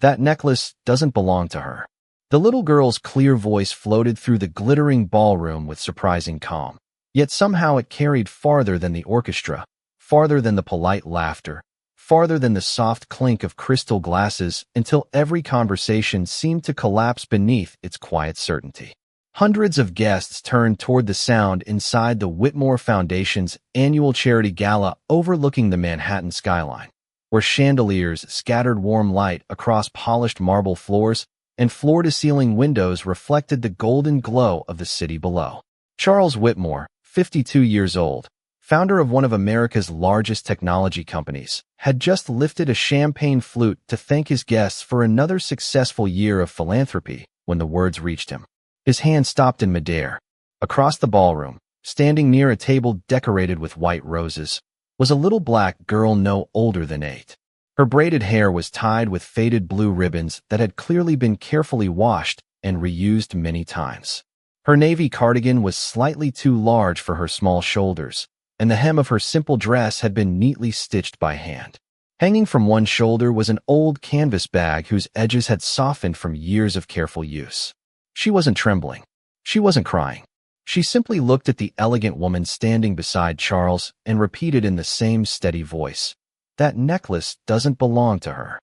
That necklace doesn't belong to her. The little girl's clear voice floated through the glittering ballroom with surprising calm. Yet somehow it carried farther than the orchestra, farther than the polite laughter, farther than the soft clink of crystal glasses, until every conversation seemed to collapse beneath its quiet certainty. Hundreds of guests turned toward the sound inside the Whitmore Foundation's annual charity gala overlooking the Manhattan skyline, where chandeliers scattered warm light across polished marble floors and floor-to-ceiling windows reflected the golden glow of the city below. Charles Whitmore, 52 years old, founder of one of America's largest technology companies, had just lifted a champagne flute to thank his guests for another successful year of philanthropy when the words reached him. His hand stopped in midair. Across the ballroom, standing near a table decorated with white roses, was a little black girl no older than 8. Her braided hair was tied with faded blue ribbons that had clearly been carefully washed and reused many times. Her navy cardigan was slightly too large for her small shoulders, and the hem of her simple dress had been neatly stitched by hand. Hanging from one shoulder was an old canvas bag whose edges had softened from years of careful use. She wasn't trembling. She wasn't crying. She simply looked at the elegant woman standing beside Charles and repeated in the same steady voice, "That necklace doesn't belong to her."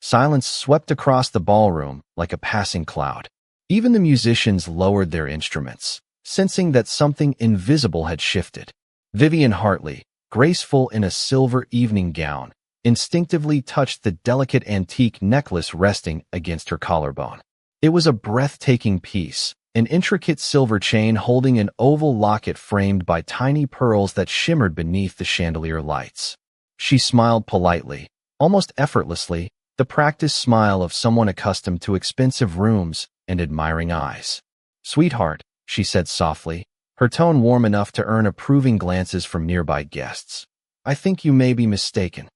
Silence swept across the ballroom like a passing cloud. Even the musicians lowered their instruments, sensing that something invisible had shifted. Vivian Hartley, graceful in a silver evening gown, instinctively touched the delicate antique necklace resting against her collarbone. It was a breathtaking piece, an intricate silver chain holding an oval locket framed by tiny pearls that shimmered beneath the chandelier lights. She smiled politely, almost effortlessly, the practiced smile of someone accustomed to expensive rooms and admiring eyes. "Sweetheart," she said softly, her tone warm enough to earn approving glances from nearby guests. "I think you may be mistaken."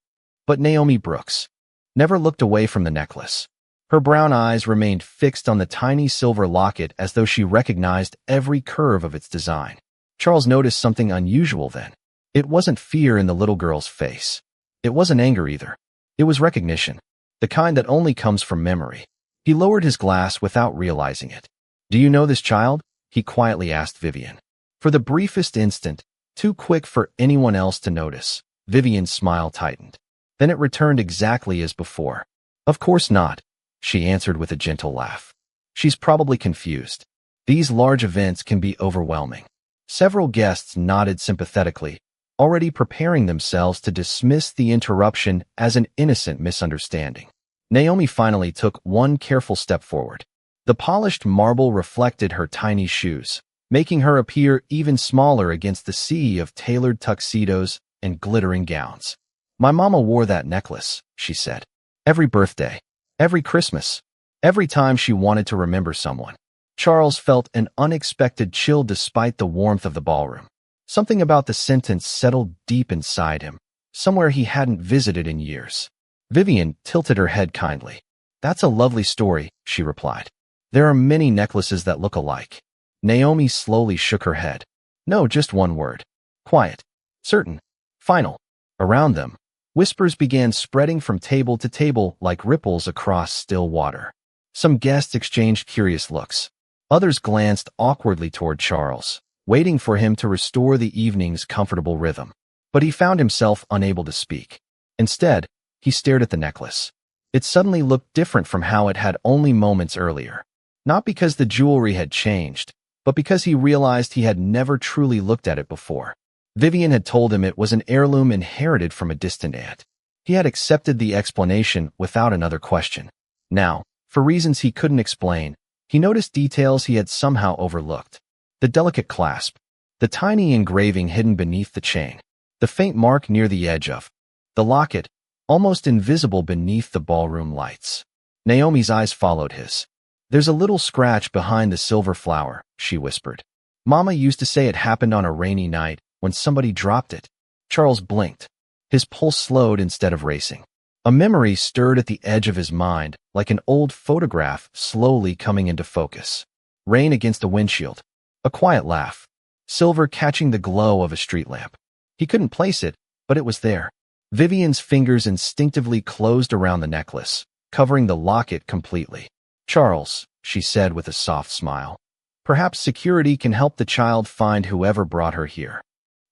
But Naomi Brooks never looked away from the necklace. Her brown eyes remained fixed on the tiny silver locket as though she recognized every curve of its design. Charles noticed something unusual then. It wasn't fear in the little girl's face. It wasn't anger either. It was recognition, the kind that only comes from memory. He lowered his glass without realizing it. "Do you know this child?" he quietly asked Vivian. For the briefest instant, too quick for anyone else to notice, Vivian's smile tightened. Then it returned exactly as before. "Of course not," she answered with a gentle laugh. "She's probably confused. These large events can be overwhelming." Several guests nodded sympathetically, already preparing themselves to dismiss the interruption as an innocent misunderstanding. Naomi finally took one careful step forward. The polished marble reflected her tiny shoes, making her appear even smaller against the sea of tailored tuxedos and glittering gowns. "My mama wore that necklace," she said. "Every birthday. Every Christmas, every time she wanted to remember someone." Charles felt an unexpected chill despite the warmth of the ballroom. Something about the sentence settled deep inside him, somewhere he hadn't visited in years. Vivian tilted her head kindly. "That's a lovely story," she replied. "There are many necklaces that look alike." Naomi slowly shook her head. "No, just one word. Quiet. Certain. Final." Around them, whispers began spreading from table to table like ripples across still water. Some guests exchanged curious looks. Others glanced awkwardly toward Charles, waiting for him to restore the evening's comfortable rhythm. But he found himself unable to speak. Instead, he stared at the necklace. It suddenly looked different from how it had only moments earlier. Not because the jewelry had changed, but because he realized he had never truly looked at it before. Vivian had told him it was an heirloom inherited from a distant aunt. He had accepted the explanation without another question. Now, for reasons he couldn't explain, he noticed details he had somehow overlooked. The delicate clasp, the tiny engraving hidden beneath the chain, the faint mark near the edge of the locket, almost invisible beneath the ballroom lights. Naomi's eyes followed his. "There's a little scratch behind the silver flower," she whispered. "Mama used to say it happened on a rainy night, when somebody dropped it." Charles blinked. His pulse slowed instead of racing. A memory stirred at the edge of his mind, like an old photograph slowly coming into focus. Rain against a windshield. A quiet laugh. Silver catching the glow of a street lamp. He couldn't place it, but it was there. Vivian's fingers instinctively closed around the necklace, covering the locket completely. "Charles," she said with a soft smile, "perhaps security can help the child find whoever brought her here."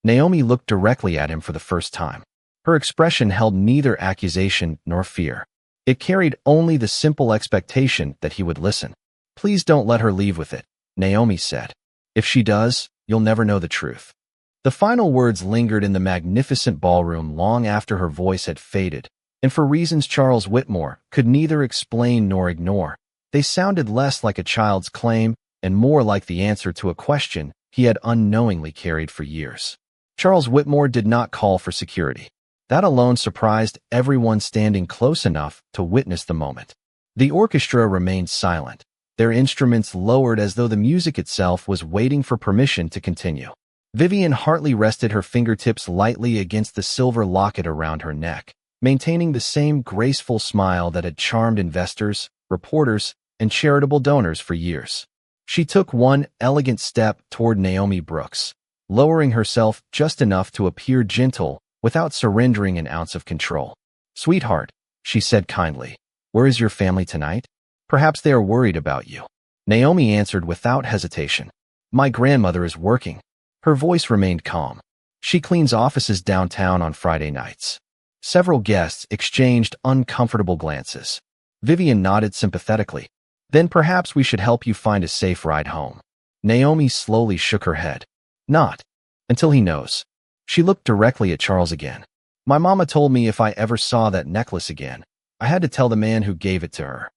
Naomi looked directly at him for the first time. Her expression held neither accusation nor fear. It carried only the simple expectation that he would listen. "Please don't let her leave with it," Naomi said. "If she does, you'll never know the truth." The final words lingered in the magnificent ballroom long after her voice had faded, and for reasons Charles Whitmore could neither explain nor ignore, they sounded less like a child's claim and more like the answer to a question he had unknowingly carried for years. Charles Whitmore did not call for security. That alone surprised everyone standing close enough to witness the moment. The orchestra remained silent, their instruments lowered as though the music itself was waiting for permission to continue. Vivian Hartley rested her fingertips lightly against the silver locket around her neck, maintaining the same graceful smile that had charmed investors, reporters, and charitable donors for years. She took one elegant step toward Naomi Brooks, lowering herself just enough to appear gentle without surrendering an ounce of control. "Sweetheart," she said kindly, "where is your family tonight? Perhaps they are worried about you." Naomi answered without hesitation, "My grandmother is working." Her voice remained calm. "She cleans offices downtown on Friday nights." Several guests exchanged uncomfortable glances. Vivian nodded sympathetically. "Then perhaps we should help you find a safe ride home." Naomi slowly shook her head. "Not until he knows." She looked directly at Charles again. "My mama told me if I ever saw that necklace again, I had to tell the man who gave it to her."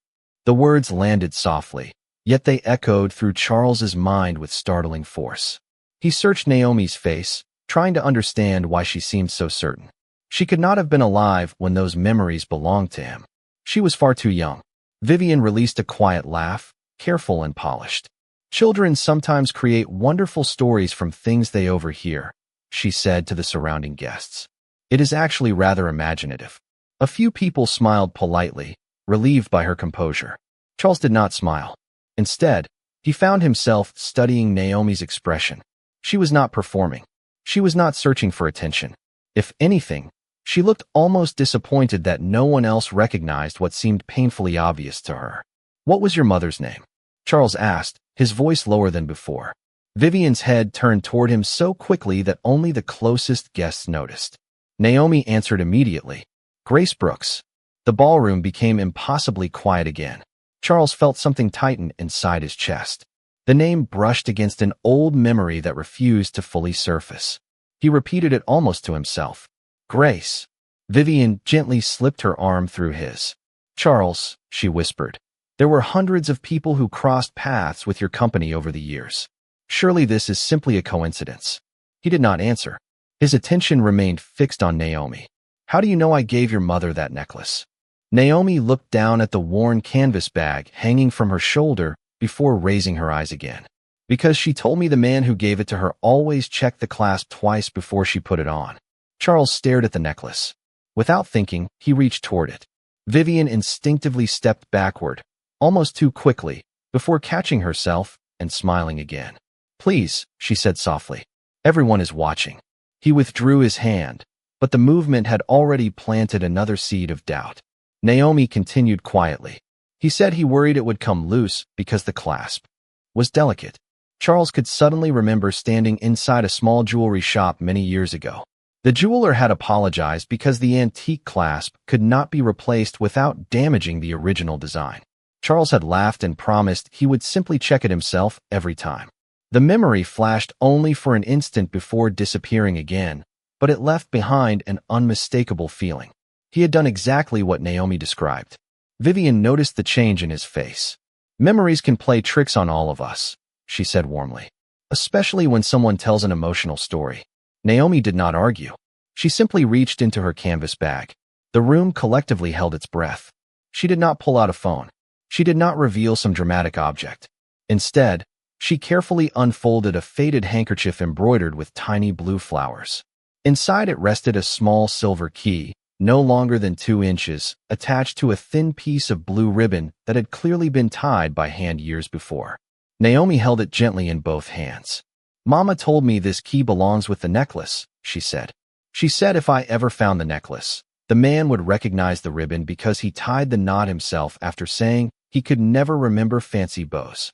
The words landed softly, yet they echoed through Charles's mind with startling force. He searched Naomi's face, trying to understand why she seemed so certain. She could not have been alive when those memories belonged to him. She was far too young. Vivian released a quiet laugh, careful and polished. "Children sometimes create wonderful stories from things they overhear," she said to the surrounding guests. "It is actually rather imaginative." A few people smiled politely, relieved by her composure. Charles did not smile. Instead, he found himself studying Naomi's expression. She was not performing. She was not searching for attention. If anything, she looked almost disappointed that no one else recognized what seemed painfully obvious to her. "What was your mother's name?" Charles asked, his voice lower than before. Vivian's head turned toward him so quickly that only the closest guests noticed. Naomi answered immediately, "Grace Brooks." The ballroom became impossibly quiet again. Charles felt something tighten inside his chest. The name brushed against an old memory that refused to fully surface. He repeated it almost to himself. "Grace." Vivian gently slipped her arm through his. "Charles," she whispered, "there were hundreds of people who crossed paths with your company over the years. Surely this is simply a coincidence." He did not answer. His attention remained fixed on Naomi. "How do you know I gave your mother that necklace?" Naomi looked down at the worn canvas bag hanging from her shoulder before raising her eyes again. "Because she told me the man who gave it to her always checked the clasp twice before she put it on." Charles stared at the necklace. Without thinking, he reached toward it. Vivian instinctively stepped backward, almost too quickly, before catching herself and smiling again. "Please," she said softly. "Everyone is watching." He withdrew his hand, but the movement had already planted another seed of doubt. Naomi continued quietly. "He said he worried it would come loose because the clasp was delicate." Charles could suddenly remember standing inside a small jewelry shop many years ago. The jeweler had apologized because the antique clasp could not be replaced without damaging the original design. Charles had laughed and promised he would simply check it himself every time. The memory flashed only for an instant before disappearing again, but it left behind an unmistakable feeling. He had done exactly what Naomi described. Vivian noticed the change in his face. "Memories can play tricks on all of us," she said warmly, "especially when someone tells an emotional story." Naomi did not argue. She simply reached into her canvas bag. The room collectively held its breath. She did not pull out a phone. She did not reveal some dramatic object. Instead, she carefully unfolded a faded handkerchief embroidered with tiny blue flowers. Inside it rested a small silver key, no longer than 2 inches, attached to a thin piece of blue ribbon that had clearly been tied by hand years before. Naomi held it gently in both hands. "Mama told me this key belongs with the necklace," she said. "She said if I ever found the necklace, The man would recognize the ribbon because he tied the knot himself after saying he could never remember fancy bows.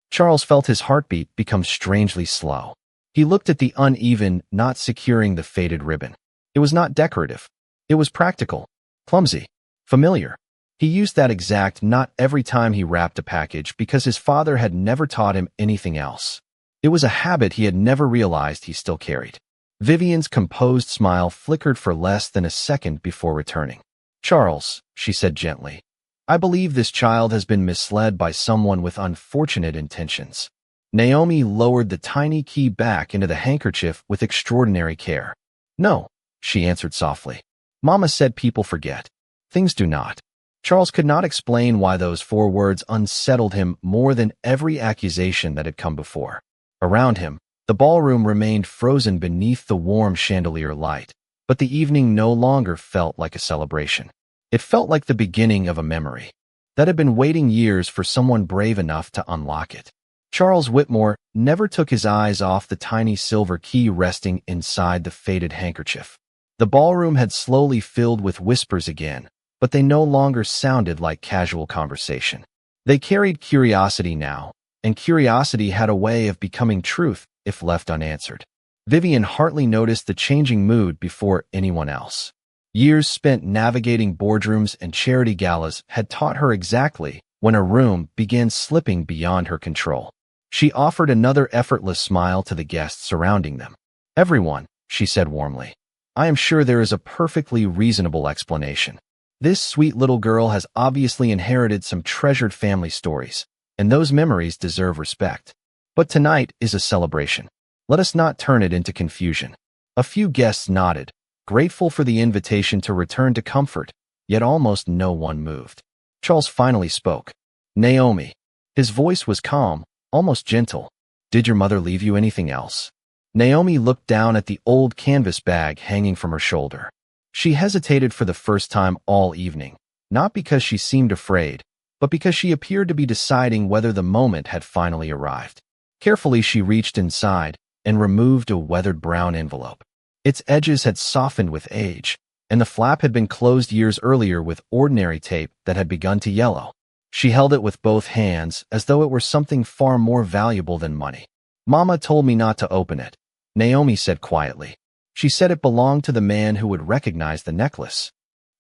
Charles felt his heartbeat become strangely slow. He looked at the uneven knot securing the faded ribbon. It was not decorative. It was practical, clumsy, familiar. He used that exact knot every time he wrapped a package because his father had never taught him anything else. It was a habit he had never realized he still carried. Vivian's composed smile flickered for less than a second before returning. "Charles," she said gently, "I believe this child has been misled by someone with unfortunate intentions." Naomi lowered the tiny key back into the handkerchief with extraordinary care. "No," she answered softly. "Mama said people forget. Things do not." Charles could not explain why those 4 words unsettled him more than every accusation that had come before. Around him, the ballroom remained frozen beneath the warm chandelier light, but the evening no longer felt like a celebration. It felt like the beginning of a memory that had been waiting years for someone brave enough to unlock it. Charles Whitmore never took his eyes off the tiny silver key resting inside the faded handkerchief. The ballroom had slowly filled with whispers again, but they no longer sounded like casual conversation. They carried curiosity now, and curiosity had a way of becoming truth if left unanswered. Vivian hardly noticed the changing mood before anyone else. Years spent navigating boardrooms and charity galas had taught her exactly when a room began slipping beyond her control. She offered another effortless smile to the guests surrounding them. "Everyone," she said warmly, "I am sure there is a perfectly reasonable explanation. This sweet little girl has obviously inherited some treasured family stories, and those memories deserve respect. But tonight is a celebration. Let us not turn it into confusion." A few guests nodded, grateful for the invitation to return to comfort, yet almost no one moved. Charles finally spoke. "Naomi." His voice was calm, almost gentle. "Did your mother leave you anything else?" Naomi looked down at the old canvas bag hanging from her shoulder. She hesitated for the first time all evening, not because she seemed afraid, but because she appeared to be deciding whether the moment had finally arrived. Carefully, she reached inside and removed a weathered brown envelope. Its edges had softened with age, and the flap had been closed years earlier with ordinary tape that had begun to yellow. She held it with both hands as though it were something far more valuable than money. "Mama told me not to open it," Naomi said quietly. She said it belonged to the man who would recognize the necklace.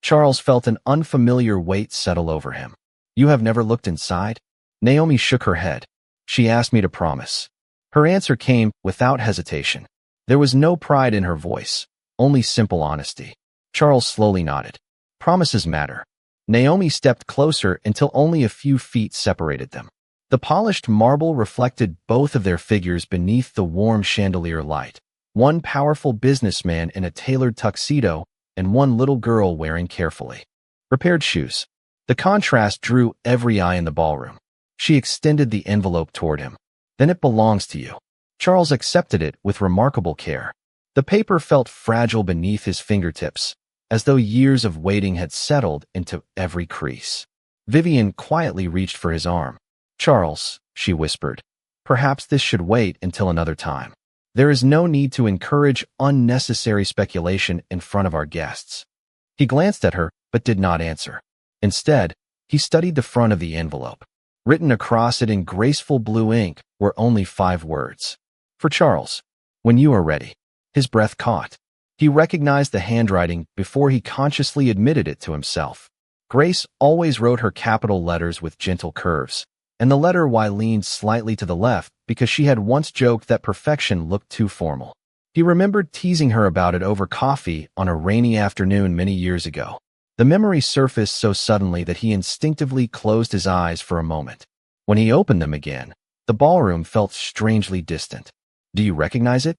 Charles felt an unfamiliar weight settle over him. "You have never looked inside?" Naomi shook her head. "She asked me to promise." Her answer came without hesitation. There was no pride in her voice, only simple honesty. Charles slowly nodded. "Promises matter." Naomi stepped closer until only a few feet separated them. The polished marble reflected both of their figures beneath the warm chandelier light. One powerful businessman in a tailored tuxedo and one little girl wearing carefully repaired shoes. The contrast drew every eye in the ballroom. She extended the envelope toward him. "Then it belongs to you." Charles accepted it with remarkable care. The paper felt fragile beneath his fingertips, as though years of waiting had settled into every crease. Vivian quietly reached for his arm. "Charles," she whispered, "perhaps this should wait until another time. There is no need to encourage unnecessary speculation in front of our guests." He glanced at her, but did not answer. Instead, he studied the front of the envelope. Written across it in graceful blue ink were only 5 words. "For Charles, when you are ready." His breath caught. He recognized the handwriting before he consciously admitted it to himself. Grace always wrote her capital letters with gentle curves, and the letter Y leaned slightly to the left because she had once joked that perfection looked too formal. He remembered teasing her about it over coffee on a rainy afternoon many years ago. The memory surfaced so suddenly that he instinctively closed his eyes for a moment. When he opened them again, the ballroom felt strangely distant. "Do you recognize it?"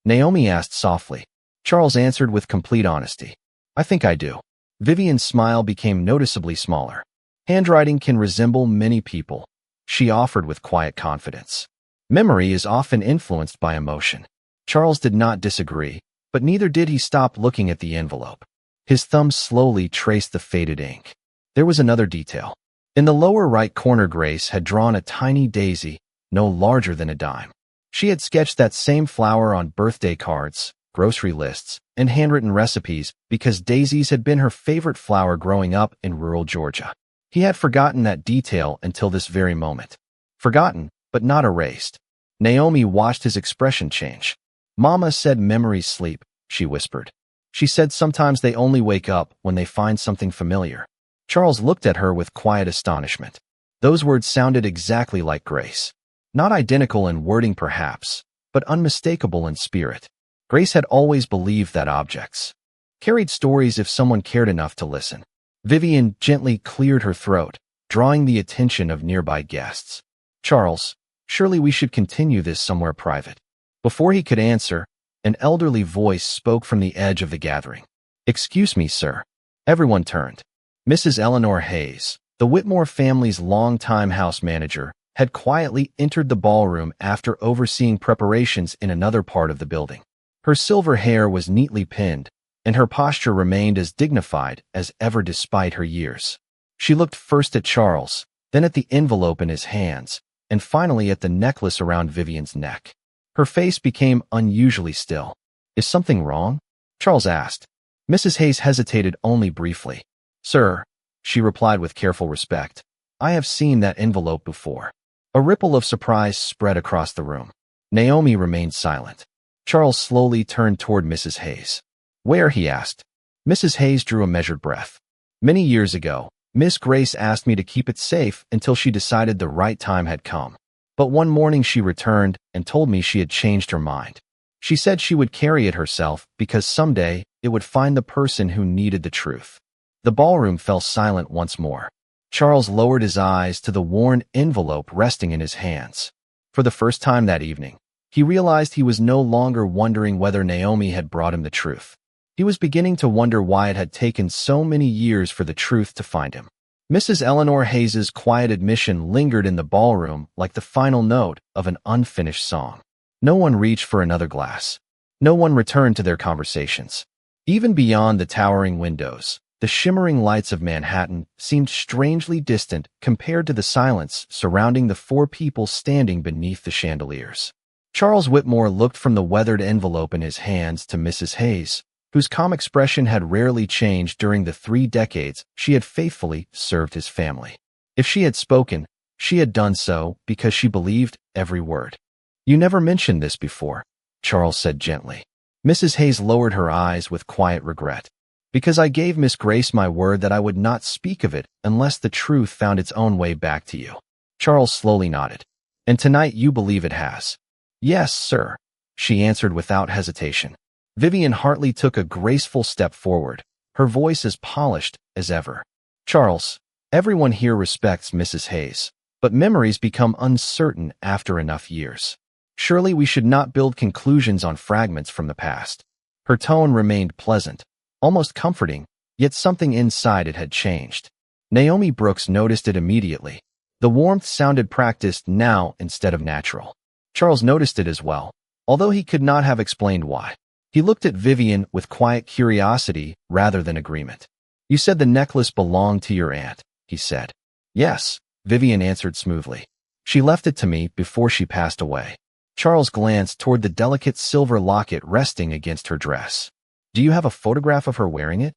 Naomi asked softly. Charles answered with complete honesty. "I think I do." Vivian's smile became noticeably smaller. "Handwriting can resemble many people," she offered with quiet confidence. "Memory is often influenced by emotion." Charles did not disagree, but neither did he stop looking at the envelope. His thumb slowly traced the faded ink. There was another detail. In the lower right corner, Grace had drawn a tiny daisy, no larger than a dime. She had sketched that same flower on birthday cards, grocery lists, and handwritten recipes because daisies had been her favorite flower growing up in rural Georgia. He had forgotten that detail until this very moment. Forgotten, but not erased. Naomi watched his expression change. "Mama said memories sleep," she whispered. She said sometimes they only wake up when they find something familiar. Charles looked at her with quiet astonishment. Those words sounded exactly like Grace. Not identical in wording perhaps, but unmistakable in spirit. Grace had always believed that objects carried stories if someone cared enough to listen. Vivian gently cleared her throat, drawing the attention of nearby guests. "Charles, surely we should continue this somewhere private." Before he could answer, an elderly voice spoke from the edge of the gathering. "Excuse me, sir." Everyone turned. Mrs. Eleanor Hayes, the Whitmore family's longtime house manager, had quietly entered the ballroom after overseeing preparations in another part of the building. Her silver hair was neatly pinned, and her posture remained as dignified as ever despite her years. She looked first at Charles, then at the envelope in his hands, and finally at the necklace around Vivian's neck. Her face became unusually still. "Is something wrong?" Charles asked. Mrs. Hayes hesitated only briefly. "Sir," she replied with careful respect, "I have seen that envelope before." A ripple of surprise spread across the room. Naomi remained silent. Charles slowly turned toward Mrs. Hayes. "Where?" he asked. Mrs. Hayes drew a measured breath. "Many years ago, Miss Grace asked me to keep it safe until she decided the right time had come. But one morning she returned and told me she had changed her mind. She said she would carry it herself because someday it would find the person who needed the truth." The ballroom fell silent once more. Charles lowered his eyes to the worn envelope resting in his hands. For the first time that evening, he realized he was no longer wondering whether Naomi had brought him the truth. He was beginning to wonder why it had taken so many years for the truth to find him. Mrs. Eleanor Hayes's quiet admission lingered in the ballroom like the final note of an unfinished song. No one reached for another glass. No one returned to their conversations. Even beyond the towering windows, the shimmering lights of Manhattan seemed strangely distant compared to the silence surrounding the four people standing beneath the chandeliers. Charles Whitmore looked from the weathered envelope in his hands to Mrs. Hayes, whose calm expression had rarely changed during the 3 decades she had faithfully served his family. If she had spoken, she had done so because she believed every word. "You never mentioned this before," Charles said gently. Mrs. Hayes lowered her eyes with quiet regret. "Because I gave Miss Grace my word that I would not speak of it unless the truth found its own way back to you." Charles slowly nodded. "And tonight you believe it has?" "Yes, sir," she answered without hesitation. Vivian Hartley took a graceful step forward, her voice as polished as ever. "Charles, everyone here respects Mrs. Hayes, but memories become uncertain after enough years. Surely we should not build conclusions on fragments from the past." Her tone remained pleasant, almost comforting, yet something inside it had changed. Naomi Brooks noticed it immediately. The warmth sounded practiced now instead of natural. Charles noticed it as well, although he could not have explained why. He looked at Vivian with quiet curiosity rather than agreement. "You said the necklace belonged to your aunt," he said. "Yes," Vivian answered smoothly. "She left it to me before she passed away." Charles glanced toward the delicate silver locket resting against her dress. "Do you have a photograph of her wearing it?"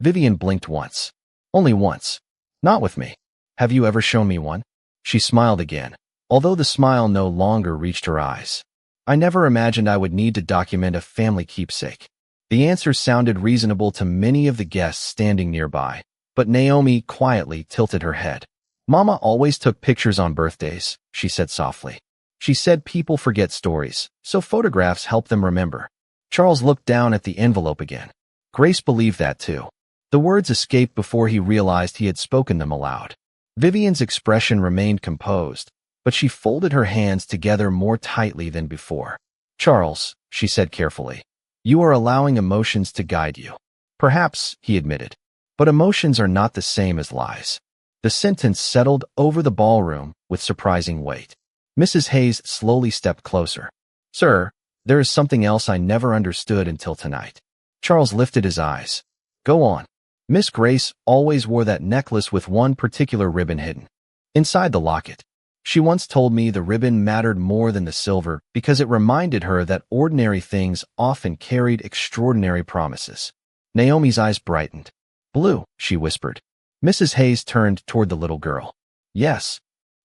Vivian blinked once. "Only once. Not with me. Have you ever shown me one?" She smiled again, although the smile no longer reached her eyes. "I never imagined I would need to document a family keepsake." The answer sounded reasonable to many of the guests standing nearby, but Naomi quietly tilted her head. "Mama always took pictures on birthdays," she said softly. "She said people forget stories, so photographs help them remember." Charles looked down at the envelope again. Grace believed that too. The words escaped before he realized he had spoken them aloud. Vivian's expression remained composed, but she folded her hands together more tightly than before. "Charles," she said carefully, "you are allowing emotions to guide you." "Perhaps," he admitted, "but emotions are not the same as lies." The sentence settled over the ballroom with surprising weight. Mrs. Hayes slowly stepped closer. "Sir, there is something else I never understood until tonight." Charles lifted his eyes. "Go on." "Miss Grace always wore that necklace with one particular ribbon hidden inside the locket." She once told me the ribbon mattered more than the silver because it reminded her that ordinary things often carried extraordinary promises. Naomi's eyes brightened. Blue, she whispered. Mrs. Hayes turned toward the little girl. Yes.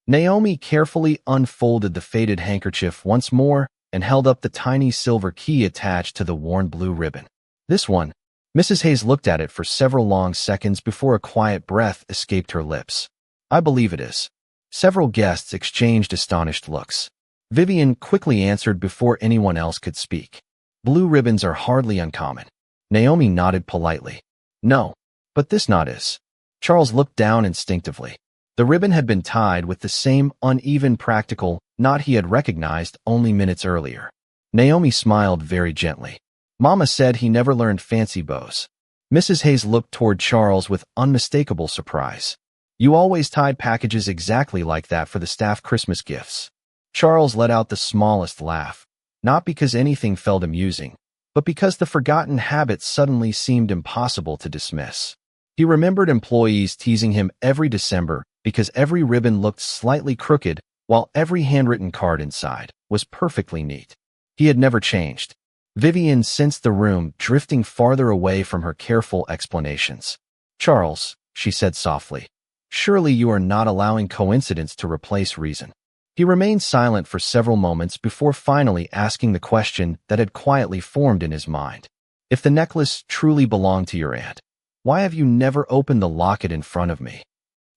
Naomi carefully unfolded the faded handkerchief once more and held up the tiny silver key attached to the worn blue ribbon. This one. Mrs. Hayes looked at it for several long seconds before a quiet breath escaped her lips. I believe it is. Several guests exchanged astonished looks. Vivian quickly answered before anyone else could speak. Blue ribbons are hardly uncommon. Naomi nodded politely. No, but this knot is. Charles looked down instinctively. The ribbon had been tied with the same uneven practical knot he had recognized only minutes earlier. Naomi smiled very gently. Mama said he never learned fancy bows. Mrs. Hayes looked toward Charles with unmistakable surprise. You always tied packages exactly like that for the staff Christmas gifts. Charles let out the smallest laugh, not because anything felt amusing, but because the forgotten habit suddenly seemed impossible to dismiss. He remembered employees teasing him every December because every ribbon looked slightly crooked while every handwritten card inside was perfectly neat. He had never changed. Vivian sensed the room drifting farther away from her careful explanations. Charles, she said softly. Surely you are not allowing coincidence to replace reason. He remained silent for several moments before finally asking the question that had quietly formed in his mind. If the necklace truly belonged to your aunt, why have you never opened the locket in front of me?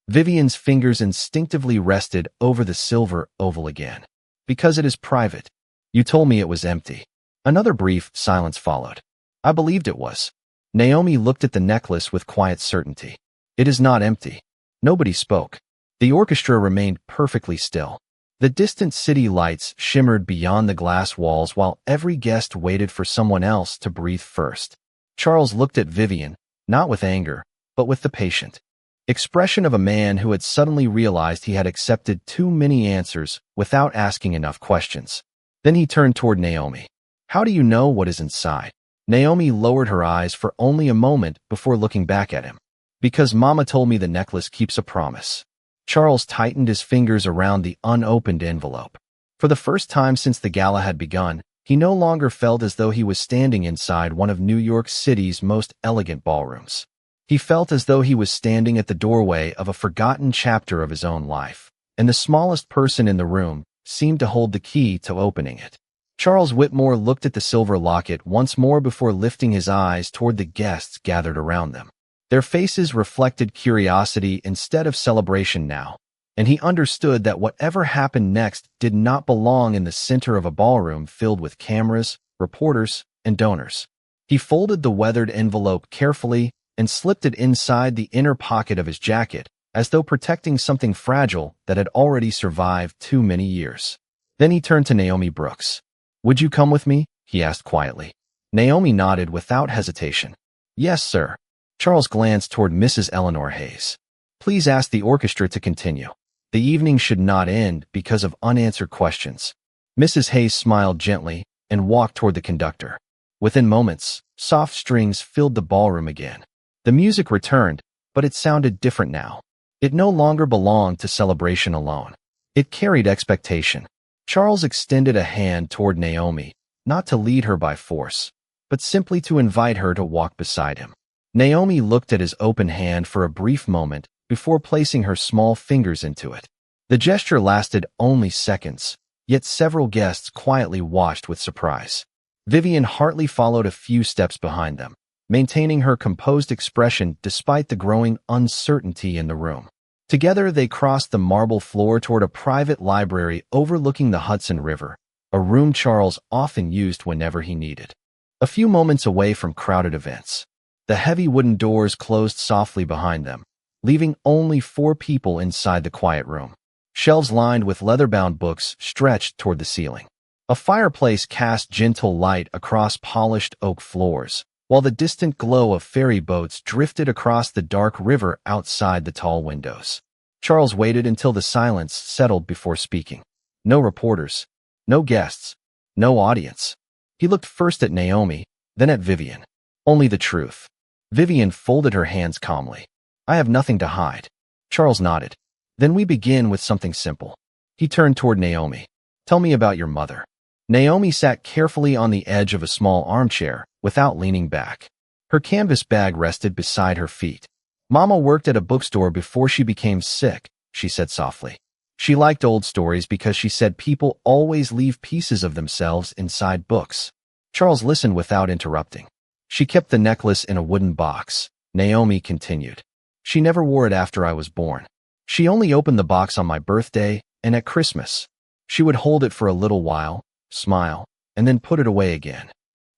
Vivian's fingers instinctively rested over the silver oval again. Because it is private. You told me it was empty. Another brief silence followed. I believed it was. Naomi looked at the necklace with quiet certainty. It is not empty. Nobody spoke. The orchestra remained perfectly still. The distant city lights shimmered beyond the glass walls while every guest waited for someone else to breathe first. Charles looked at Vivian, not with anger, but with the patient expression of a man who had suddenly realized he had accepted too many answers without asking enough questions. Then he turned toward Naomi. How do you know what is inside? Naomi lowered her eyes for only a moment before looking back at him. Because Mama told me the necklace keeps a promise. Charles tightened his fingers around the unopened envelope. For the first time since the gala had begun, he no longer felt as though he was standing inside one of New York City's most elegant ballrooms. He felt as though he was standing at the doorway of a forgotten chapter of his own life, and the smallest person in the room seemed to hold the key to opening it. Charles Whitmore looked at the silver locket once more before lifting his eyes toward the guests gathered around them. Their faces reflected curiosity instead of celebration now, and he understood that whatever happened next did not belong in the center of a ballroom filled with cameras, reporters, and donors. He folded the weathered envelope carefully and slipped it inside the inner pocket of his jacket, as though protecting something fragile that had already survived too many years. Then he turned to Naomi Brooks. Would you come with me? He asked quietly. Naomi nodded without hesitation. Yes, sir. Charles glanced toward Mrs. Eleanor Hayes. Please ask the orchestra to continue. The evening should not end because of unanswered questions. Mrs. Hayes smiled gently and walked toward the conductor. Within moments, soft strings filled the ballroom again. The music returned, but it sounded different now. It no longer belonged to celebration alone. It carried expectation. Charles extended a hand toward Naomi, not to lead her by force, but simply to invite her to walk beside him. Naomi looked at his open hand for a brief moment before placing her small fingers into it. The gesture lasted only seconds, yet several guests quietly watched with surprise. Vivian Hartley followed a few steps behind them, maintaining her composed expression despite the growing uncertainty in the room. Together they crossed the marble floor toward a private library overlooking the Hudson River, a room Charles often used whenever he needed. A few moments away from crowded events, the heavy wooden doors closed softly behind them, leaving only 4 people inside the quiet room. Shelves lined with leather-bound books stretched toward the ceiling. A fireplace cast gentle light across polished oak floors, while the distant glow of ferry boats drifted across the dark river outside the tall windows. Charles waited until the silence settled before speaking. No reporters, no guests, no audience. He looked first at Naomi, then at Vivian. Only the truth. Vivian folded her hands calmly. I have nothing to hide. Charles nodded. Then we begin with something simple. He turned toward Naomi. Tell me about your mother. Naomi sat carefully on the edge of a small armchair, without leaning back. Her canvas bag rested beside her feet. Mama worked at a bookstore before she became sick, she said softly. She liked old stories because she said people always leave pieces of themselves inside books. Charles listened without interrupting. She kept the necklace in a wooden box. Naomi continued. She never wore it after I was born. She only opened the box on my birthday and at Christmas. She would hold it for a little while, smile, and then put it away again.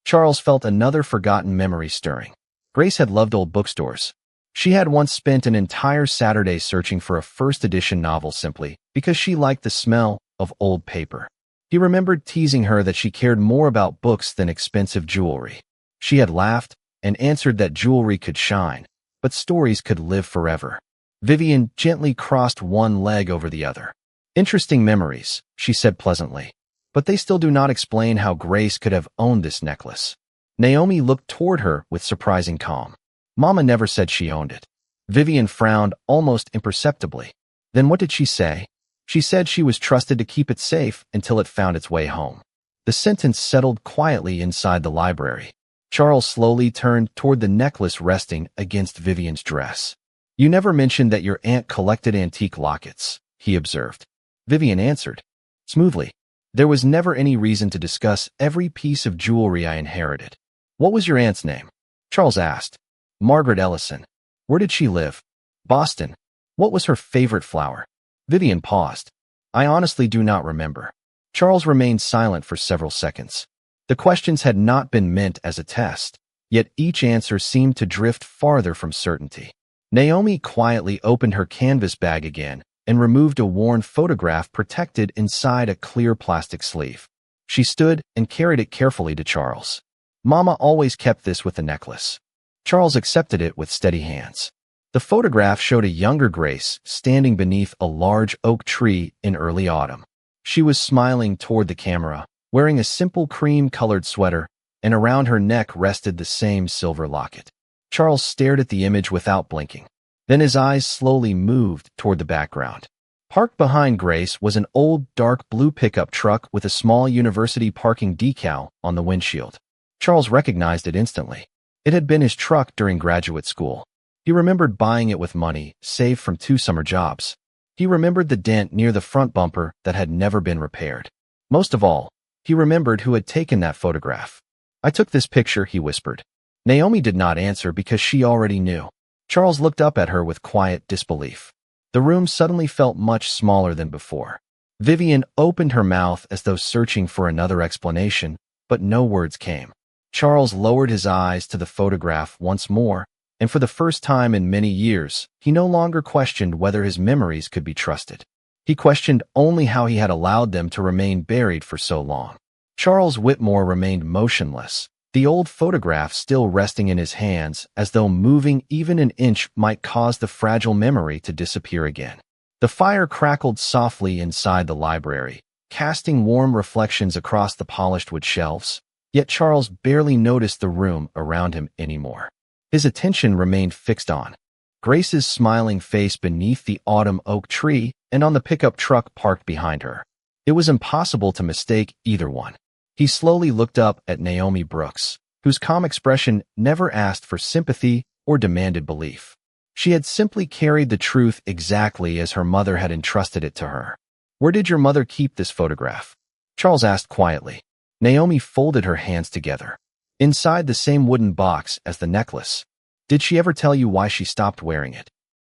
Charles felt another forgotten memory stirring. Grace had loved old bookstores. She had once spent an entire Saturday searching for a first-edition novel simply because she liked the smell of old paper. He remembered teasing her that she cared more about books than expensive jewelry. She had laughed and answered that jewelry could shine, but stories could live forever. Vivian gently crossed one leg over the other. Interesting memories, she said pleasantly, but they still do not explain how Grace could have owned this necklace. Naomi looked toward her with surprising calm. Mama never said she owned it. Vivian frowned almost imperceptibly. Then what did she say? She said she was trusted to keep it safe until it found its way home. The sentence settled quietly inside the library. Charles slowly turned toward the necklace resting against Vivian's dress. You never mentioned that your aunt collected antique lockets, he observed. Vivian answered smoothly. There was never any reason to discuss every piece of jewelry I inherited. What was your aunt's name? Charles asked. Margaret Ellison. Where did she live? Boston. What was her favorite flower? Vivian paused. I honestly do not remember. Charles remained silent for several seconds. The questions had not been meant as a test, yet each answer seemed to drift farther from certainty. Naomi quietly opened her canvas bag again and removed a worn photograph protected inside a clear plastic sleeve. She stood and carried it carefully to Charles. Mama always kept this with the necklace. Charles accepted it with steady hands. The photograph showed a younger Grace standing beneath a large oak tree in early autumn. She was smiling toward the camera, wearing a simple cream-colored sweater, and around her neck rested the same silver locket. Charles stared at the image without blinking. Then his eyes slowly moved toward the background. Parked behind Grace was an old dark blue pickup truck with a small university parking decal on the windshield. Charles recognized it instantly. It had been his truck during graduate school. He remembered buying it with money saved from 2 summer jobs. He remembered the dent near the front bumper that had never been repaired. Most of all, he remembered who had taken that photograph. I took this picture, he whispered. Naomi did not answer because she already knew. Charles looked up at her with quiet disbelief. The room suddenly felt much smaller than before. Vivian opened her mouth as though searching for another explanation, but no words came. Charles lowered his eyes to the photograph once more, and for the first time in many years, he no longer questioned whether his memories could be trusted. He questioned only how he had allowed them to remain buried for so long. Charles Whitmore remained motionless, the old photograph still resting in his hands as though moving even an inch might cause the fragile memory to disappear again. The fire crackled softly inside the library, casting warm reflections across the polished wood shelves. Yet Charles barely noticed the room around him anymore. His attention remained fixed on Grace's smiling face beneath the autumn oak tree and on the pickup truck parked behind her. It was impossible to mistake either one. He slowly looked up at Naomi Brooks, whose calm expression never asked for sympathy or demanded belief. She had simply carried the truth exactly as her mother had entrusted it to her. Where did your mother keep this photograph? Charles asked quietly. Naomi folded her hands together. Inside the same wooden box as the necklace. Did she ever tell you why she stopped wearing it?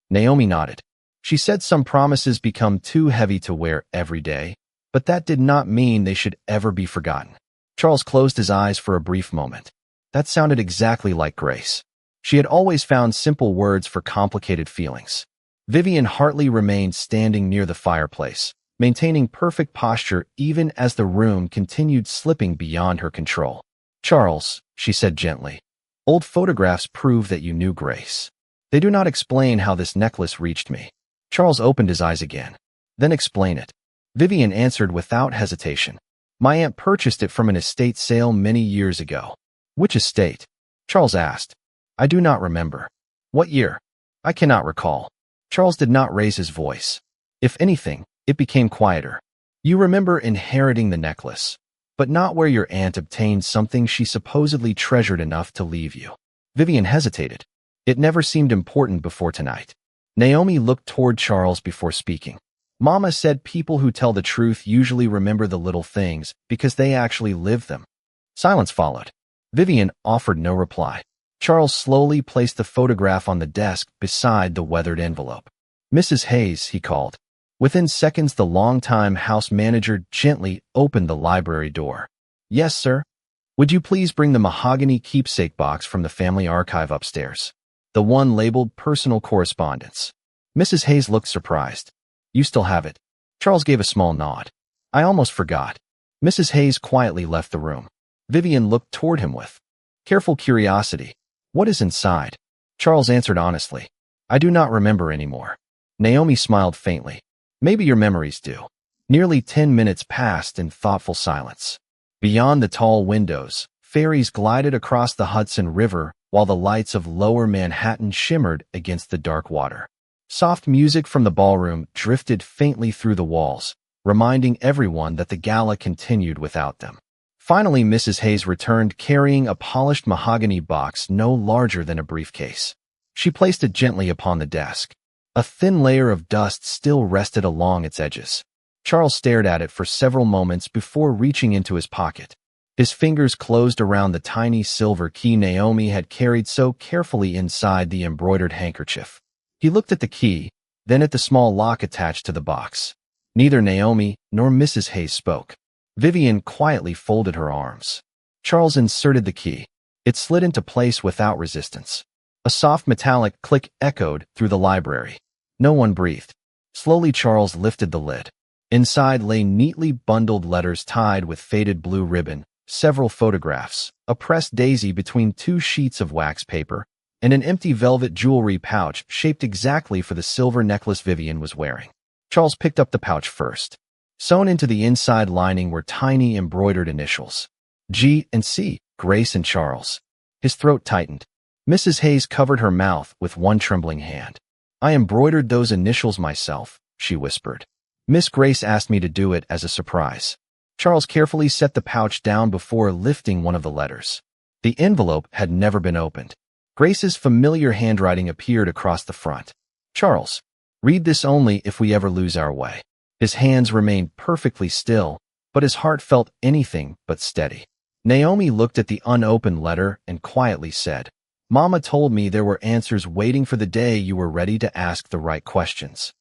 Naomi nodded. She said some promises become too heavy to wear every day, but that did not mean they should ever be forgotten. Charles closed his eyes for a brief moment. That sounded exactly like Grace. She had always found simple words for complicated feelings. Vivian Hartley remained standing near the fireplace, maintaining perfect posture even as the room continued slipping beyond her control. Charles, she said gently, old photographs prove that you knew Grace. They do not explain how this necklace reached me. Charles opened his eyes again. Then explain it. Vivian answered without hesitation. My aunt purchased it from an estate sale many years ago. Which estate? Charles asked. I do not remember. What year? I cannot recall. Charles did not raise his voice. If anything, It became quieter. You remember inheriting the necklace, but not where your aunt obtained something she supposedly treasured enough to leave you. Vivian hesitated. It never seemed important before tonight. Naomi looked toward Charles before speaking. Mama said people who tell the truth usually remember the little things because they actually live them. Silence followed. Vivian offered no reply. Charles slowly placed the photograph on the desk beside the weathered envelope. "Mrs. Hayes," he called. Within seconds, the longtime house manager gently opened the library door. "Yes, sir. Would you please bring the mahogany keepsake box from the family archive upstairs? The one labeled personal correspondence." Mrs. Hayes looked surprised. "You still have it?" Charles gave a small nod. "I almost forgot." Mrs. Hayes quietly left the room. Vivian looked toward him with careful curiosity. "What is inside?" Charles answered honestly. "I do not remember anymore." Naomi smiled faintly. "Maybe your memories do." Nearly 10 minutes passed in thoughtful silence. Beyond the tall windows, ferries glided across the Hudson River while the lights of lower Manhattan shimmered against the dark water. Soft music from the ballroom drifted faintly through the walls, reminding everyone that the gala continued without them. Finally, Mrs. Hayes returned carrying a polished mahogany box no larger than a briefcase. She placed it gently upon the desk. A thin layer of dust still rested along its edges. Charles stared at it for several moments before reaching into his pocket. His fingers closed around the tiny silver key Naomi had carried so carefully inside the embroidered handkerchief. He looked at the key, then at the small lock attached to the box. Neither Naomi nor Mrs. Hayes spoke. Vivian quietly folded her arms. Charles inserted the key. It slid into place without resistance. A soft metallic click echoed through the library. No one breathed. Slowly, Charles lifted the lid. Inside lay neatly bundled letters tied with faded blue ribbon, several photographs, a pressed daisy between 2 sheets of wax paper, and an empty velvet jewelry pouch shaped exactly for the silver necklace Vivian was wearing. Charles picked up the pouch first. Sewn into the inside lining were tiny embroidered initials. G and C, Grace and Charles. His throat tightened. Mrs. Hayes covered her mouth with one trembling hand. "I embroidered those initials myself," she whispered. "Miss Grace asked me to do it as a surprise." Charles carefully set the pouch down before lifting one of the letters. The envelope had never been opened. Grace's familiar handwriting appeared across the front. "Charles, read this only if we ever lose our way." His hands remained perfectly still, but his heart felt anything but steady. Naomi looked at the unopened letter and quietly said, "Mama told me there were answers waiting for the day you were ready to ask the right questions."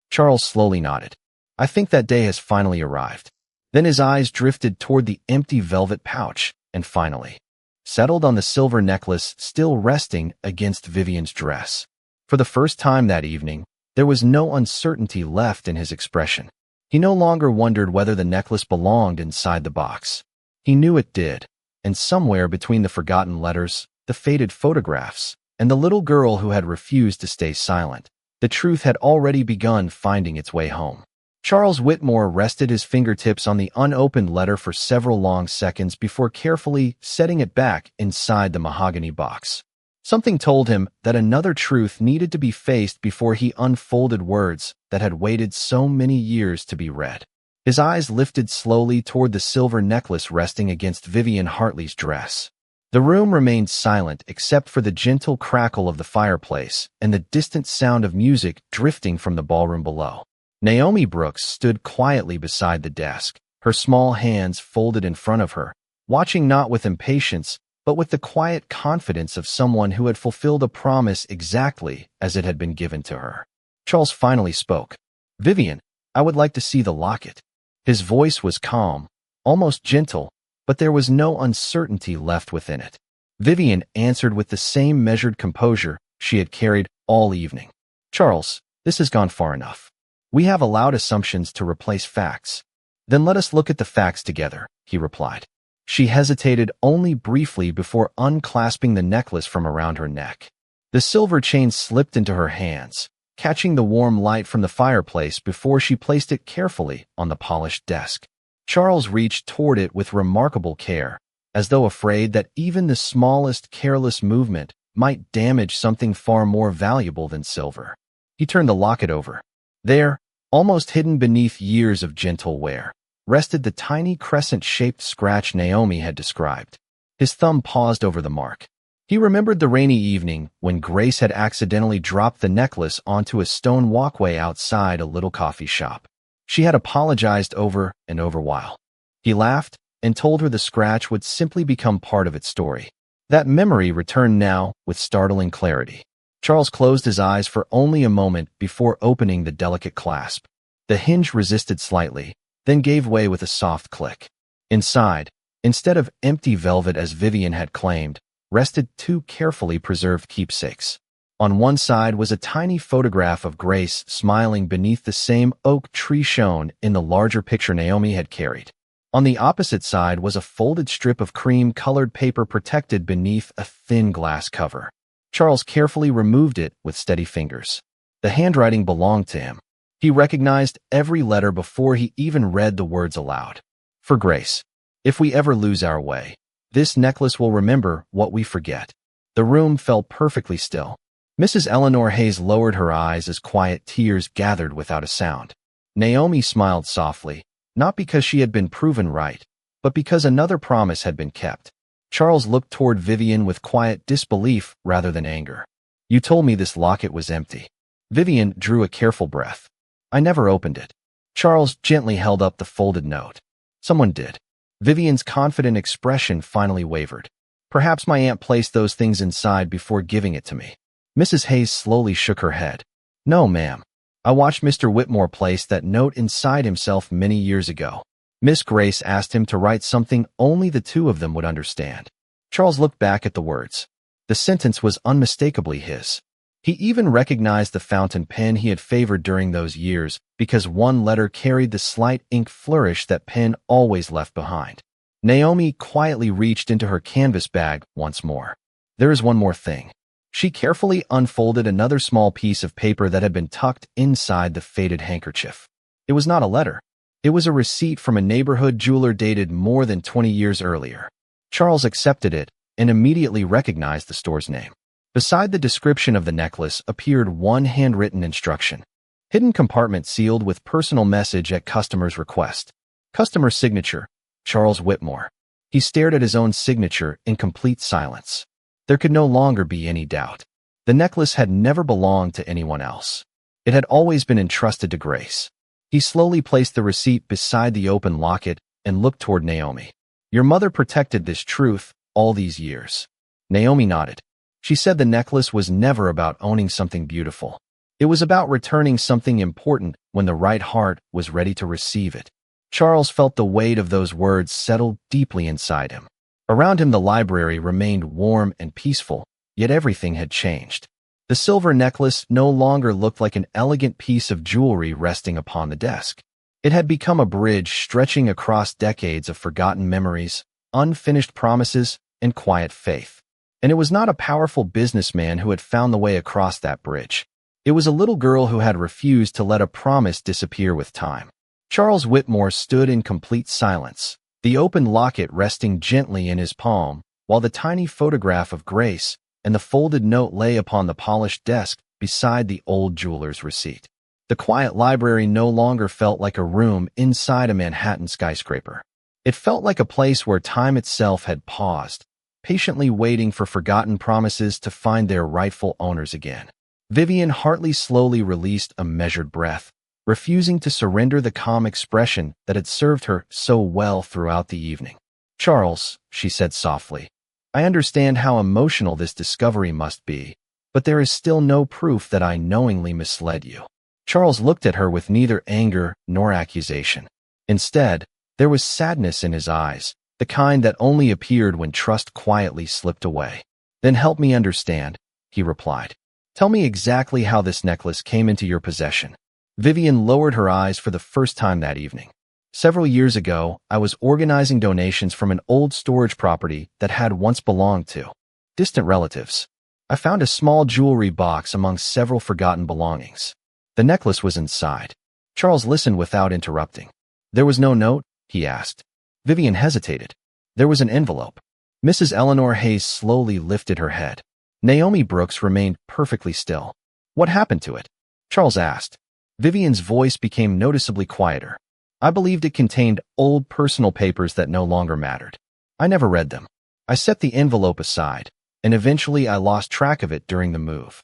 Charles slowly nodded. "I think that day has finally arrived." Then his eyes drifted toward the empty velvet pouch, and finally settled on the silver necklace still resting against Vivian's dress. For the first time that evening, there was no uncertainty left in his expression. He no longer wondered whether the necklace belonged inside the box. He knew it did, and somewhere between the forgotten letters, the faded photographs, and the little girl who had refused to stay silent, the truth had already begun finding its way home. Charles Whitmore rested his fingertips on the unopened letter for several long seconds before carefully setting it back inside the mahogany box. Something told him that another truth needed to be faced before he unfolded words that had waited so many years to be read. His eyes lifted slowly toward the silver necklace resting against Vivian Hartley's dress. The room remained silent except for the gentle crackle of the fireplace and the distant sound of music drifting from the ballroom below. Naomi Brooks stood quietly beside the desk, her small hands folded in front of her, watching not with impatience, but with the quiet confidence of someone who had fulfilled a promise exactly as it had been given to her. Charles finally spoke. "Vivian, I would like to see the locket." His voice was calm, almost gentle, but there was no uncertainty left within it. Vivian answered with the same measured composure she had carried all evening. "Charles, this has gone far enough. We have allowed assumptions to replace facts." "Then let us look at the facts together," he replied. She hesitated only briefly before unclasping the necklace from around her neck. The silver chain slipped into her hands, catching the warm light from the fireplace before she placed it carefully on the polished desk. Charles reached toward it with remarkable care, as though afraid that even the smallest careless movement might damage something far more valuable than silver. He turned the locket over. There, Almost hidden beneath years of gentle wear, rested the tiny crescent-shaped scratch Naomi had described. His thumb paused over the mark. He remembered the rainy evening when Grace had accidentally dropped the necklace onto a stone walkway outside a little coffee shop. She had apologized over and over while. He laughed and told her the scratch would simply become part of its story. That memory returned now with startling clarity. Charles closed his eyes for only a moment before opening the delicate clasp. The hinge resisted slightly, then gave way with a soft click. Inside, instead of empty velvet as Vivian had claimed, rested two carefully preserved keepsakes. On one side was a tiny photograph of Grace smiling beneath the same oak tree shown in the larger picture Naomi had carried. On the opposite side was a folded strip of cream-colored paper protected beneath a thin glass cover. Charles carefully removed it with steady fingers. The handwriting belonged to him. He recognized every letter before he even read the words aloud. For Grace, if we ever lose our way, this necklace will remember what we forget. The room fell perfectly still. Mrs. Eleanor Hayes lowered her eyes as quiet tears gathered without a sound. Naomi smiled softly, not because she had been proven right, but because another promise had been kept. Charles looked toward Vivian with quiet disbelief rather than anger. You told me this locket was empty. Vivian drew a careful breath. I never opened it. Charles gently held up the folded note. Someone did. Vivian's confident expression finally wavered. Perhaps my aunt placed those things inside before giving it to me. Mrs. Hayes slowly shook her head. No, ma'am. I watched Mr. Whitmore place that note inside himself many years ago. Miss Grace asked him to write something only the two of them would understand. Charles looked back at the words. The sentence was unmistakably his. He even recognized the fountain pen he had favored during those years because one letter carried the slight ink flourish that pen always left behind. Naomi quietly reached into her canvas bag once more. There is one more thing. She carefully unfolded another small piece of paper that had been tucked inside the faded handkerchief. It was not a letter. It was a receipt from a neighborhood jeweler dated more than 20 years earlier. Charles accepted it and immediately recognized the store's name. Beside the description of the necklace appeared one handwritten instruction. Hidden compartment sealed with personal message at customer's request. Customer signature, Charles Whitmore. He stared at his own signature in complete silence. There could no longer be any doubt. The necklace had never belonged to anyone else. It had always been entrusted to Grace. He slowly placed the receipt beside the open locket and looked toward Naomi. Your mother protected this truth all these years. Naomi nodded. She said the necklace was never about owning something beautiful. It was about returning something important when the right heart was ready to receive it. Charles felt the weight of those words settle deeply inside him. Around him the library remained warm and peaceful, yet everything had changed. The silver necklace no longer looked like an elegant piece of jewelry resting upon the desk. It had become a bridge stretching across decades of forgotten memories, unfinished promises, and quiet faith. And it was not a powerful businessman who had found the way across that bridge. It was a little girl who had refused to let a promise disappear with time. Charles Whitmore stood in complete silence, the open locket resting gently in his palm, while the tiny photograph of Grace and the folded note lay upon the polished desk beside the old jeweler's receipt. The quiet library no longer felt like a room inside a Manhattan skyscraper. It felt like a place where time itself had paused, patiently waiting for forgotten promises to find their rightful owners again. Vivian Hartley slowly released a measured breath, refusing to surrender the calm expression that had served her so well throughout the evening. Charles, she said softly, I understand how emotional this discovery must be, but there is still no proof that I knowingly misled you. Charles looked at her with neither anger nor accusation. Instead, there was sadness in his eyes, the kind that only appeared when trust quietly slipped away. Then help me understand, he replied. Tell me exactly how this necklace came into your possession. Vivian lowered her eyes for the first time that evening. Several years ago, I was organizing donations from an old storage property that had once belonged to distant relatives. I found a small jewelry box among several forgotten belongings. The necklace was inside. Charles listened without interrupting. There was no note, he asked. Vivian hesitated. There was an envelope. Mrs. Eleanor Hayes slowly lifted her head. Naomi Brooks remained perfectly still. What happened to it? Charles asked. Vivian's voice became noticeably quieter. I believed it contained old personal papers that no longer mattered. I never read them. I set the envelope aside, and eventually I lost track of it during the move.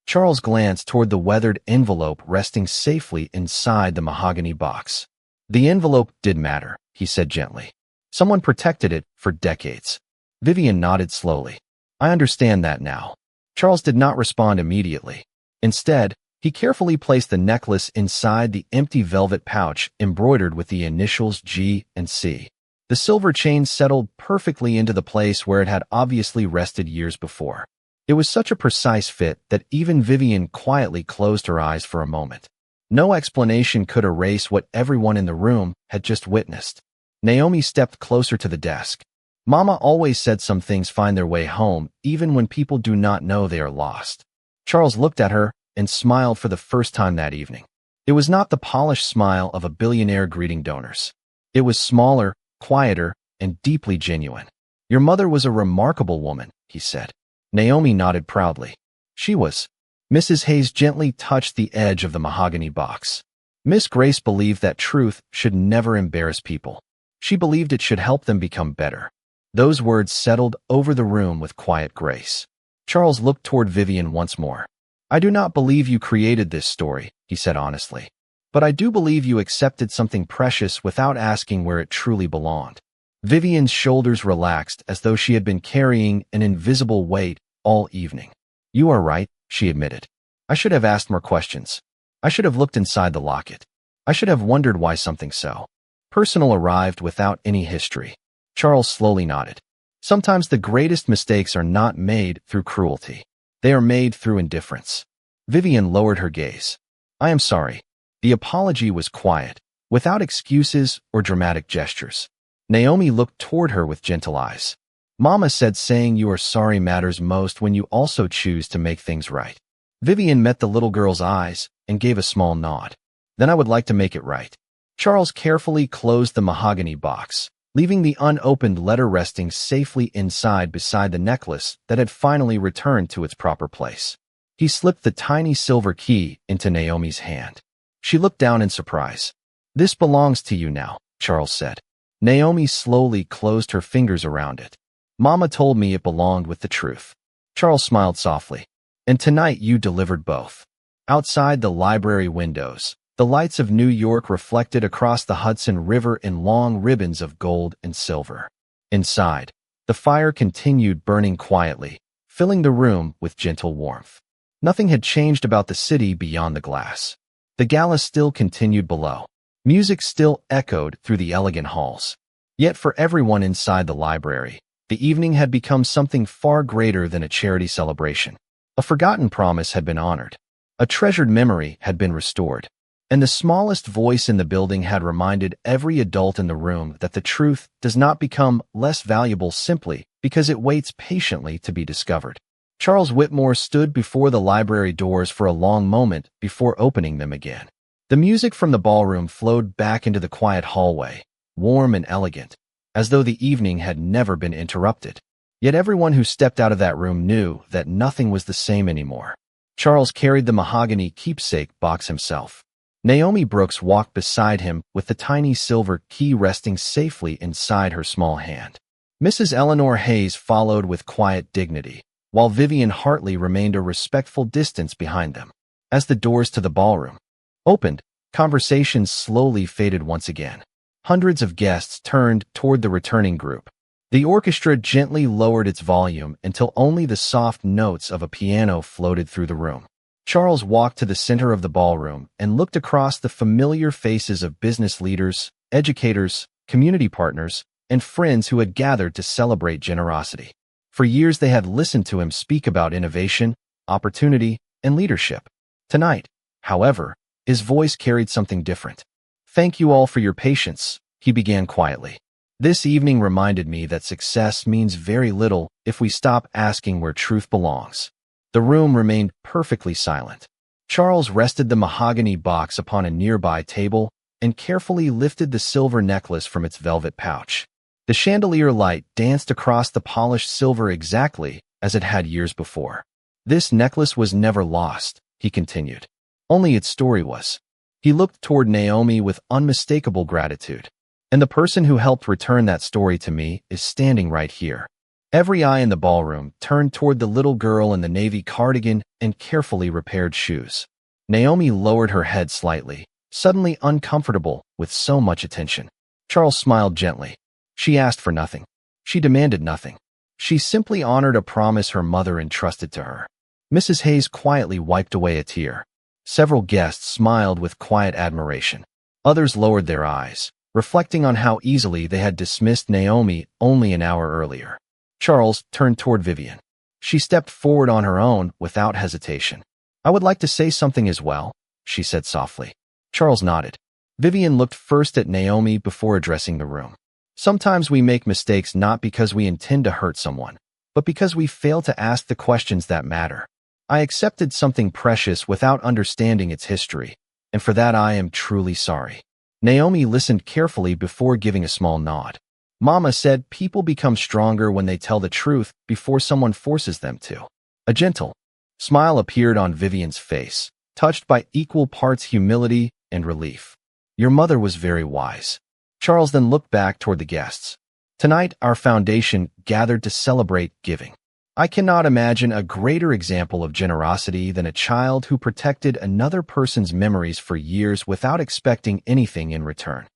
Charles glanced toward the weathered envelope resting safely inside the mahogany box. The envelope did matter, he said gently. Someone protected it for decades. Vivian nodded slowly. I understand that now. Charles did not respond immediately. Instead, he carefully placed the necklace inside the empty velvet pouch embroidered with the initials G and C. The silver chain settled perfectly into the place where it had obviously rested years before. It was such a precise fit that even Vivian quietly closed her eyes for a moment. No explanation could erase what everyone in the room had just witnessed. Naomi stepped closer to the desk. Mama always said some things find their way home, even when people do not know they are lost. Charles looked at her and smiled for the first time that evening. It was not the polished smile of a billionaire greeting donors. It was smaller, quieter, and deeply genuine. Your mother was a remarkable woman, he said. Naomi nodded proudly. She was. Mrs. Hayes gently touched the edge of the mahogany box. Miss Grace believed that truth should never embarrass people. She believed it should help them become better. Those words settled over the room with quiet grace. Charles looked toward Vivian once more. I do not believe you created this story, he said honestly. But I do believe you accepted something precious without asking where it truly belonged. Vivian's shoulders relaxed as though she had been carrying an invisible weight all evening. You are right, she admitted. I should have asked more questions. I should have looked inside the locket. I should have wondered why something so personal arrived without any history. Charles slowly nodded. Sometimes the greatest mistakes are not made through cruelty. They are made through indifference. Vivian lowered her gaze. I am sorry. The apology was quiet, without excuses or dramatic gestures. Naomi looked toward her with gentle eyes. Mama said saying you are sorry matters most when you also choose to make things right. Vivian met the little girl's eyes and gave a small nod. Then I would like to make it right. Charles carefully closed the mahogany box, leaving the unopened letter resting safely inside beside the necklace that had finally returned to its proper place. He slipped the tiny silver key into Naomi's hand. She looked down in surprise. This belongs to you now, Charles said. Naomi slowly closed her fingers around it. Mama told me it belonged with the truth. Charles smiled softly. And tonight you delivered both. Outside the library windows, the lights of New York reflected across the Hudson River in long ribbons of gold and silver. Inside, the fire continued burning quietly, filling the room with gentle warmth. Nothing had changed about the city beyond the glass. The gala still continued below. Music still echoed through the elegant halls. Yet for everyone inside the library, the evening had become something far greater than a charity celebration. A forgotten promise had been honored. A treasured memory had been restored. And the smallest voice in the building had reminded every adult in the room that the truth does not become less valuable simply because it waits patiently to be discovered. Charles Whitmore stood before the library doors for a long moment before opening them again. The music from the ballroom flowed back into the quiet hallway, warm and elegant, as though the evening had never been interrupted. Yet everyone who stepped out of that room knew that nothing was the same anymore. Charles carried the mahogany keepsake box himself. Naomi Brooks walked beside him with the tiny silver key resting safely inside her small hand. Mrs. Eleanor Hayes followed with quiet dignity, while Vivian Hartley remained a respectful distance behind them. As the doors to the ballroom opened, conversations slowly faded once again. Hundreds of guests turned toward the returning group. The orchestra gently lowered its volume until only the soft notes of a piano floated through the room. Charles walked to the center of the ballroom and looked across the familiar faces of business leaders, educators, community partners, and friends who had gathered to celebrate generosity. For years they had listened to him speak about innovation, opportunity, and leadership. Tonight, however, his voice carried something different. Thank you all for your patience, he began quietly. This evening reminded me that success means very little if we stop asking where truth belongs. The room remained perfectly silent. Charles rested the mahogany box upon a nearby table and carefully lifted the silver necklace from its velvet pouch. The chandelier light danced across the polished silver exactly as it had years before. This necklace was never lost, he continued. Only its story was. He looked toward Naomi with unmistakable gratitude. And the person who helped return that story to me is standing right here. Every eye in the ballroom turned toward the little girl in the navy cardigan and carefully repaired shoes. Naomi lowered her head slightly, suddenly uncomfortable with so much attention. Charles smiled gently. She asked for nothing. She demanded nothing. She simply honored a promise her mother entrusted to her. Mrs. Hayes quietly wiped away a tear. Several guests smiled with quiet admiration. Others lowered their eyes, reflecting on how easily they had dismissed Naomi only an hour earlier. Charles turned toward Vivian. She stepped forward on her own without hesitation. "I would like to say something as well," she said softly. Charles nodded. Vivian looked first at Naomi before addressing the room. "Sometimes we make mistakes not because we intend to hurt someone, but because we fail to ask the questions that matter. I accepted something precious without understanding its history, and for that I am truly sorry." Naomi listened carefully before giving a small nod. "Mama said people become stronger when they tell the truth before someone forces them to." A gentle smile appeared on Vivian's face, touched by equal parts humility and relief. "Your mother was very wise." Charles then looked back toward the guests. "Tonight, our foundation gathered to celebrate giving. I cannot imagine a greater example of generosity than a child who protected another person's memories for years without expecting anything in return."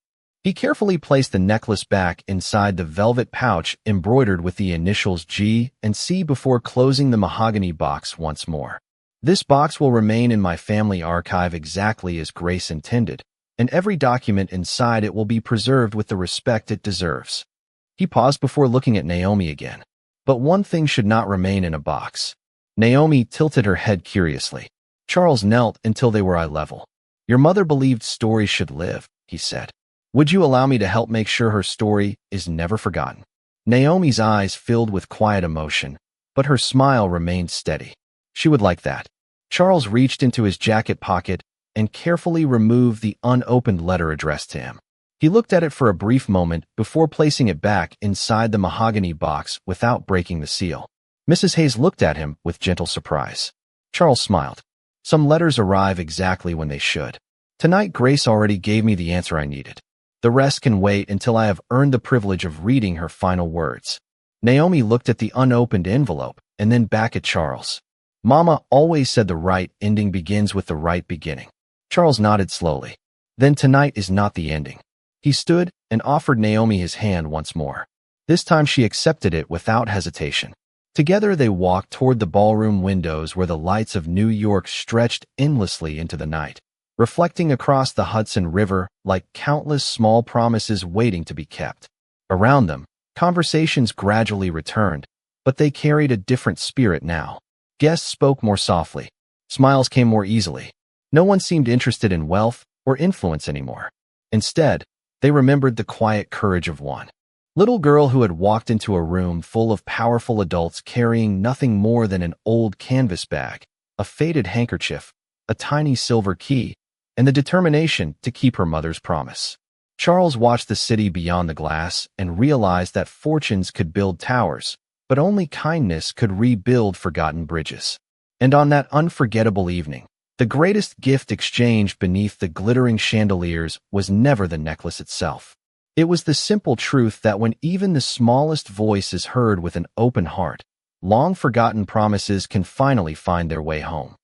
He carefully placed the necklace back inside the velvet pouch embroidered with the initials G and C before closing the mahogany box once more. "This box will remain in my family archive exactly as Grace intended, and every document inside it will be preserved with the respect it deserves." He paused before looking at Naomi again. "But one thing should not remain in a box." Naomi tilted her head curiously. Charles knelt until they were eye level. "Your mother believed stories should live," he said. "Would you allow me to help make sure her story is never forgotten?" Naomi's eyes filled with quiet emotion, but her smile remained steady. "She would like that." Charles reached into his jacket pocket and carefully removed the unopened letter addressed to him. He looked at it for a brief moment before placing it back inside the mahogany box without breaking the seal. Mrs. Hayes looked at him with gentle surprise. Charles smiled. "Some letters arrive exactly when they should. Tonight, Grace already gave me the answer I needed. The rest can wait until I have earned the privilege of reading her final words." Naomi looked at the unopened envelope and then back at Charles. "Mama always said the right ending begins with the right beginning." Charles nodded slowly. "Then tonight is not the ending." He stood and offered Naomi his hand once more. This time she accepted it without hesitation. Together they walked toward the ballroom windows where the lights of New York stretched endlessly into the night, reflecting across the Hudson River like countless small promises waiting to be kept. Around them, conversations gradually returned, but they carried a different spirit now. Guests spoke more softly. Smiles came more easily. No one seemed interested in wealth or influence anymore. Instead, they remembered the quiet courage of one little girl who had walked into a room full of powerful adults carrying nothing more than an old canvas bag, a faded handkerchief, a tiny silver key, and the determination to keep her mother's promise. Charles watched the city beyond the glass and realized that fortunes could build towers, but only kindness could rebuild forgotten bridges. And on that unforgettable evening, the greatest gift exchanged beneath the glittering chandeliers was never the necklace itself. It was the simple truth that when even the smallest voice is heard with an open heart, long-forgotten promises can finally find their way home.